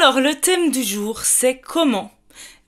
Alors, le thème du jour, c'est comment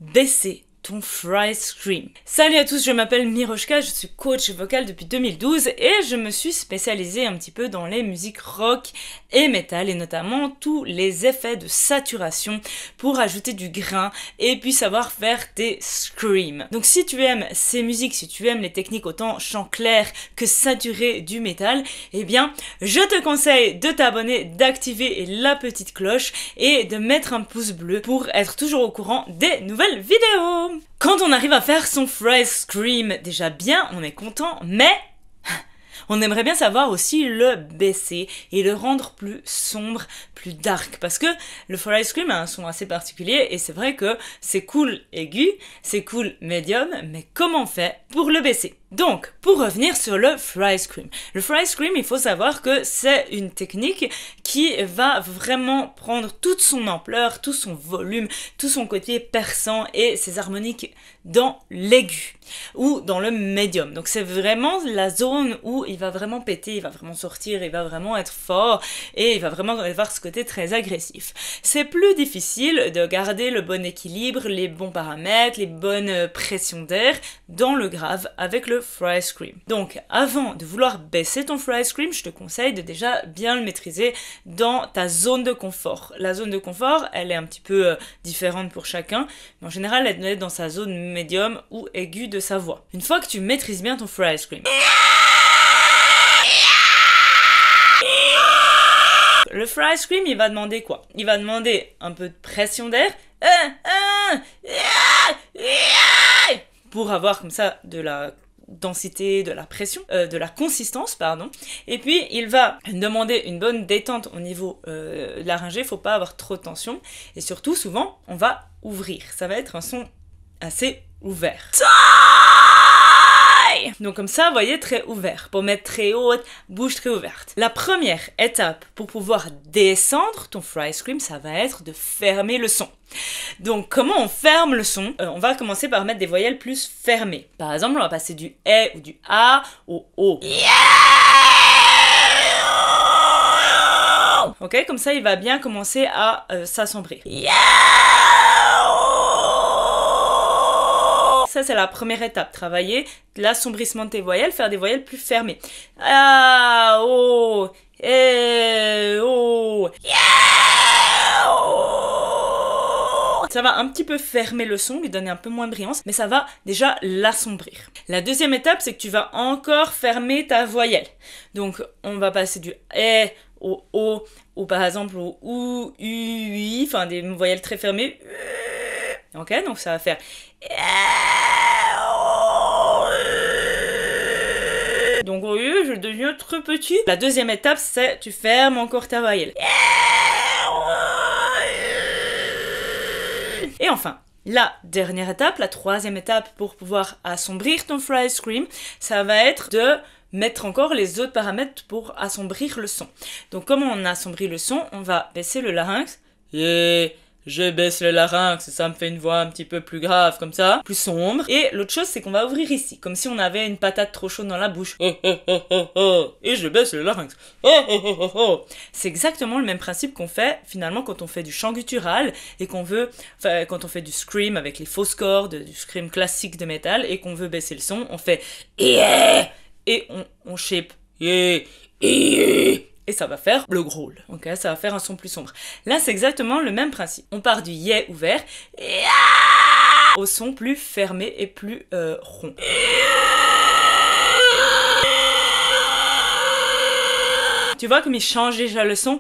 baisser ton fry scream. Salut à tous, je m'appelle Miroshka, je suis coach vocal depuis 2012 et je me suis spécialisée un petit peu dans les musiques rock et metal et notamment tous les effets de saturation pour ajouter du grain et puis savoir faire tes screams. Donc si tu aimes ces musiques, si tu aimes les techniques autant chant clair que saturé du métal, eh bien je te conseille de t'abonner, d'activer la petite cloche et de mettre un pouce bleu pour être toujours au courant des nouvelles vidéos. Quand on arrive à faire son fry scream déjà bien, on est content, mais on aimerait bien savoir aussi le baisser et le rendre plus sombre, plus dark. Parce que le fry scream a un son assez particulier et c'est vrai que c'est cool aigu, c'est cool médium, mais comment on fait pour le baisser? Donc, pour revenir sur le fry scream. Le fry scream, il faut savoir que c'est une technique qui va vraiment prendre toute son ampleur, tout son volume, tout son côté perçant et ses harmoniques dans l'aigu ou dans le médium. Donc c'est vraiment la zone où il va vraiment péter, il va vraiment sortir, il va vraiment être fort et il va vraiment avoir ce côté très agressif. C'est plus difficile de garder le bon équilibre, les bons paramètres, les bonnes pressions d'air dans le grave avec le fry scream. Donc avant de vouloir baisser ton fry scream, je te conseille de déjà bien le maîtriser dans ta zone de confort. La zone de confort, elle est un petit peu différente pour chacun, mais en général elle est dans sa zone médium ou aiguë de sa voix. Une fois que tu maîtrises bien ton fry scream, le fry scream, il va demander quoi? Il va demander un peu de pression d'air pour avoir comme ça de la densité, de la pression, de la consistance, pardon. Et puis, il va demander une bonne détente au niveau laryngé, faut pas avoir trop de tension. Et surtout, souvent, on va ouvrir. Ça va être un son assez ouvert. Donc comme ça, vous voyez, très ouvert. Pour mettre très haute, bouche très ouverte. La première étape pour pouvoir descendre ton fry scream, ça va être de fermer le son. Donc comment on ferme le son? On va commencer par mettre des voyelles plus fermées. Par exemple, on va passer du E ou du A au O. Ok, comme ça, il va bien commencer à s'assombrir. Ça, c'est la première étape. Travailler l'assombrissement de tes voyelles, faire des voyelles plus fermées. A, O, E, O. Ça va un petit peu fermer le son, lui donner un peu moins de brillance, mais ça va déjà l'assombrir. La deuxième étape, c'est que tu vas encore fermer ta voyelle. Donc, on va passer du E au O, ou par exemple au OU, U, I, enfin des voyelles très fermées. Ok, donc ça va faire... Donc au lieu, je deviens très petit. La deuxième étape, c'est tu fermes encore ta voyelle. Et enfin, la dernière étape, la troisième étape pour pouvoir assombrir ton fry scream, ça va être de mettre encore les autres paramètres pour assombrir le son. Donc comment on assombrit le son? On va baisser le larynx. Je baisse le larynx, ça me fait une voix un petit peu plus grave comme ça, plus sombre. Et l'autre chose, c'est qu'on va ouvrir ici, comme si on avait une patate trop chaude dans la bouche. Et je baisse le larynx. C'est exactement le même principe qu'on fait finalement quand on fait du chant guttural et qu'on veut, enfin quand on fait du scream avec les fausses cordes, du scream classique de métal et qu'on veut baisser le son, on fait et on shape et ça va faire le growl, ok, ça va faire un son plus sombre. Là, c'est exactement le même principe. On part du yeah ouvert au son plus fermé et plus rond. Tu vois comme il change déjà le son?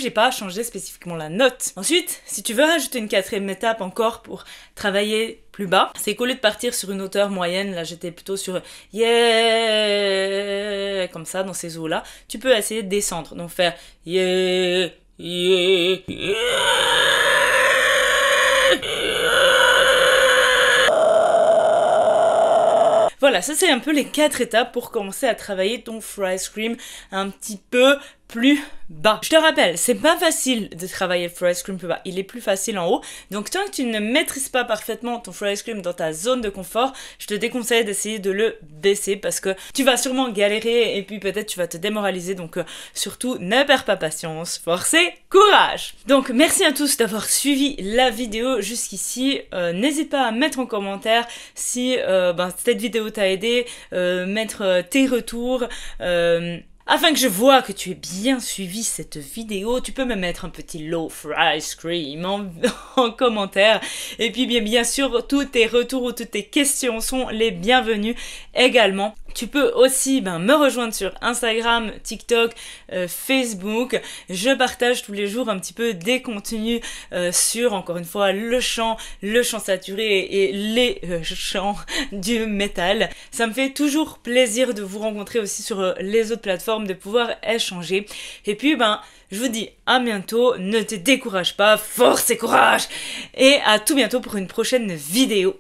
J'ai pas changé spécifiquement la note. Ensuite, si tu veux rajouter une quatrième étape encore pour travailler plus bas, c'est qu'au lieu de partir sur une hauteur moyenne, là j'étais plutôt sur yeah, comme ça, dans ces eaux-là, tu peux essayer de descendre. Donc faire yeah, yeah, yeah. Voilà, ça c'est un peu les 4 étapes pour commencer à travailler ton fry scream un petit peu plus bas. Je te rappelle, c'est pas facile de travailler le freeride scream plus bas, il est plus facile en haut. Donc tant que tu ne maîtrises pas parfaitement ton freeride scream dans ta zone de confort, je te déconseille d'essayer de le baisser parce que tu vas sûrement galérer et puis peut-être tu vas te démoraliser. Donc surtout, ne perds pas patience, force et courage. Donc merci à tous d'avoir suivi la vidéo jusqu'ici. N'hésite pas à mettre en commentaire si cette vidéo t'a aidé, mettre tes retours, afin que je vois que tu aies bien suivi cette vidéo. Tu peux me mettre un petit low freeride scream en commentaire. Et puis bien sûr, tous tes retours ou toutes tes questions sont les bienvenus également. Tu peux aussi me rejoindre sur Instagram, TikTok, Facebook. Je partage tous les jours un petit peu des contenus sur, encore une fois, le chant saturé et les chants du métal. Ça me fait toujours plaisir de vous rencontrer aussi sur les autres plateformes, de pouvoir échanger. Et puis, je vous dis à bientôt, ne te décourage pas, force et courage! Et à tout bientôt pour une prochaine vidéo.